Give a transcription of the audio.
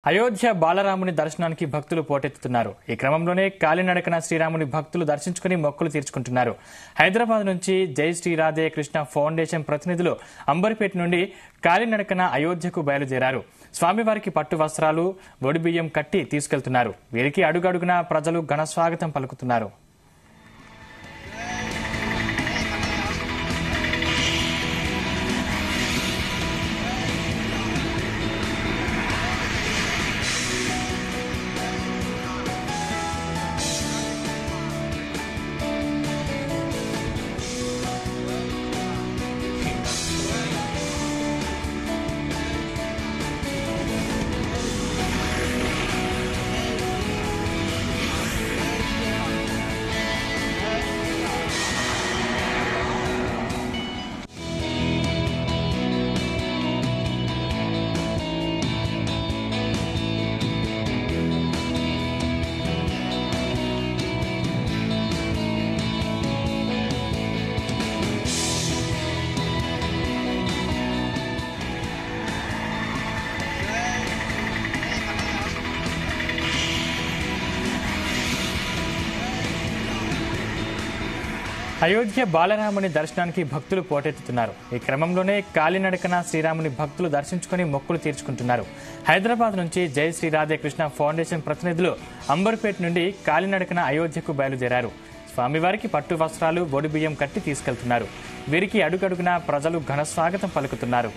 అయోధ్య బాలరాముని దర్శనానికి భక్తులు పోటెత్తుతున్నారు. ఈ క్రమంలోనే కాలినడకన శ్రీరాముని భక్తులు దర్శించుకుని మొక్కులు తీర్చుకుంటున్నారు. హైదరాబాద్ నుంచి జై శ్రీ రాధే కృష్ణ ఫౌండేషన్ ప్రతినిధులు అంబర్పేట నుండి కాలినడకన అయోధ్యకు బయలుదేరారు. స్వామివారికి పట్టు వస్త్రాలు, ఒడిబియ్యం కట్టి తీసుకెళ్తున్నారు. వీరికి అడుగడుగునా ప్రజలు ఘన స్వాగతం పలుకుతున్నారు. అయోధ్య బాలరాముని దర్శనానికి భక్తులు పోటెత్తుతున్నారు. ఈ క్రమంలోనే కాలినడకన శ్రీరాముని భక్తులు దర్శించుకుని మొక్కులు తీర్చుకుంటున్నారు. హైదరాబాద్ నుంచి జై శ్రీ రాధే కృష్ణ ఫౌండేషన్ ప్రతినిధులు అంబర్పేట నుండి కాలినడకన అయోధ్యకు బయలుదేరారు. స్వామివారికి పట్టు వస్త్రాలు, ఒడిబియ్యం కట్టి తీసుకెళ్తున్నారు. వీరికి అడుగడుగునా ప్రజలు ఘన స్వాగతం పలుకుతున్నారు.